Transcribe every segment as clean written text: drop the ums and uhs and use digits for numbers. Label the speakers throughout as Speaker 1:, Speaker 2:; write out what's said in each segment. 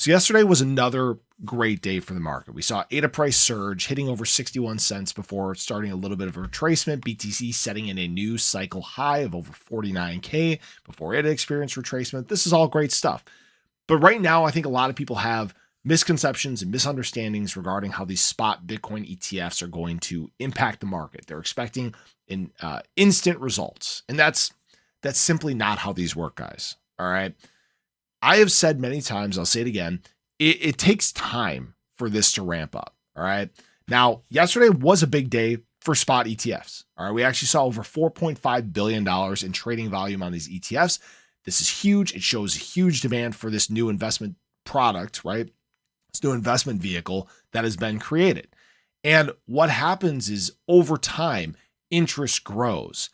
Speaker 1: So yesterday was another great day for the market. We saw ADA price surge, hitting over 61 cents before starting a little bit of a retracement. BTC setting in a new cycle high of over 49K before it experienced retracement. This is all great stuff. But right now, I think a lot of people have misconceptions and misunderstandings regarding how these spot Bitcoin ETFs are going to impact the market. They're expecting instant results. And that's simply not how these work, guys. All right. I have said many times, I'll say it again, it takes time for this to ramp up. All right. Now, yesterday was a big day for spot ETFs. All right. We actually saw over $4.5 billion in trading volume on these ETFs. This is huge. It shows huge demand for this new investment product, right? This new investment vehicle that has been created. And what happens is over time, interest grows.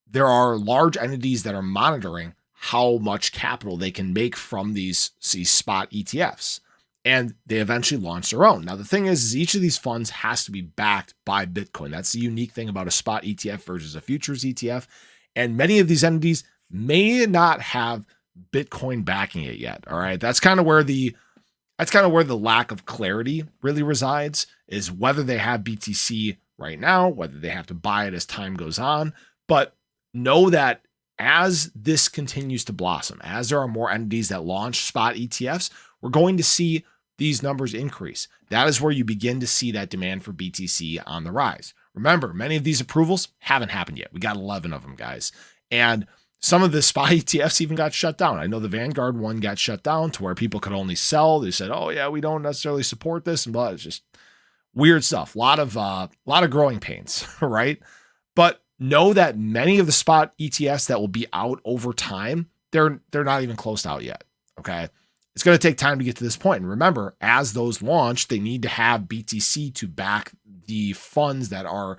Speaker 1: There are large entities that are monitoring how much capital they can make from these spot ETFs. And they eventually launch their own. Now, the thing is each of these funds has to be backed by Bitcoin. That's the unique thing about a spot ETF versus a futures ETF. And many of these entities may not have Bitcoin backing it yet. All right. That's kind of where the lack of clarity really resides, is whether they have BTC right now, whether they have to buy it as time goes on. But know that as this continues to blossom, as there are more entities that launch spot ETFs, we're going to see these numbers increase. That is where you begin to see that demand for BTC on the rise. Remember, many of these approvals haven't happened yet. We got 11 of them, guys. And some of the spot ETFs even got shut down. I know the Vanguard one got shut down to where people could only sell. They said, oh yeah, we don't necessarily support this, and blah. It's just weird stuff. A lot of growing pains, right? But know that many of the spot ETFs that will be out over time, they're not even closed out yet. Okay. It's going to take time to get to this point. And remember, as those launch, they need to have BTC to back the funds that are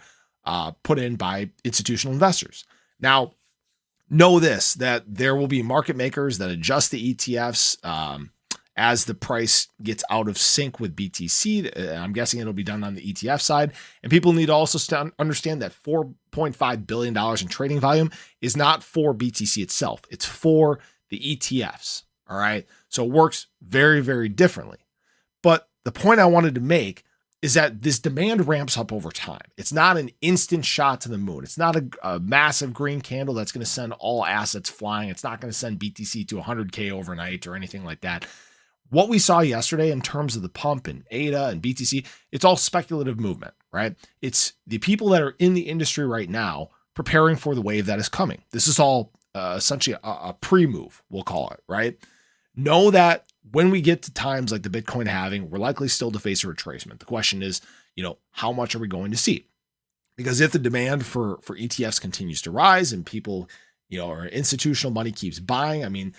Speaker 1: put in by institutional investors. Now, know this, that there will be market makers that adjust the ETFs as the price gets out of sync with BTC. I'm guessing it'll be done on the ETF side. And people need to also understand that $4.5 billion in trading volume is not for BTC itself. It's for the ETFs. All right. So it works very, very differently. But the point I wanted to make is that this demand ramps up over time. It's not an instant shot to the moon. It's not a massive green candle that's going to send all assets flying. It's not going to send BTC to 100K overnight or anything like that. What we saw yesterday in terms of the pump and ADA and BTC, it's all speculative movement, right? It's the people that are in the industry right now preparing for the wave that is coming. This is all essentially a pre-move, we'll call it, right? Know that when we get to times like the Bitcoin halving, we're likely still to face a retracement. The question is, how much are we going to see? Because if the demand for ETFs continues to rise and people, or institutional money keeps buying, I mean,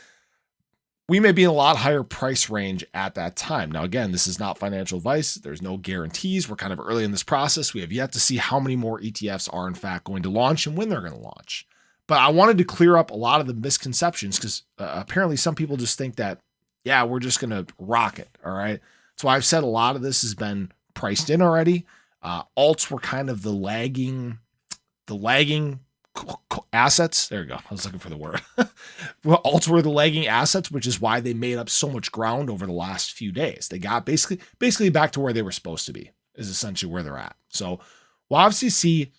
Speaker 1: we may be in a lot higher price range at that time. Now, again, this is not financial advice. There's no guarantees. We're kind of early in this process. We have yet to see how many more ETFs are in fact going to launch and when they're going to launch. But I wanted to clear up a lot of the misconceptions because apparently some people just think that, yeah, we're just going to rock it. All right. So I've said a lot of this has been priced in already. Alts were kind of the lagging assets. There you go. I was looking for the word. Well, alts were the lagging assets, which is why they made up so much ground over the last few days. They got basically back to where they were supposed to be, is essentially where they're at. So we'll obviously see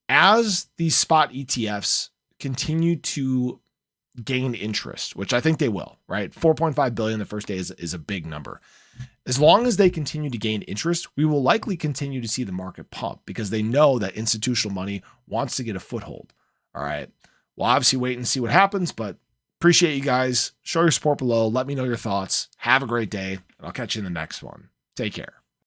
Speaker 1: as these spot ETFs continue to gain interest, which I think they will, right? 4.5 billion the first day is a big number. As long as they continue to gain interest, we will likely continue to see the market pump because they know that institutional money wants to get a foothold. All right. We'll obviously wait and see what happens, but appreciate you guys. Show your support below. Let me know your thoughts. Have a great day, and I'll catch you in the next one. Take care.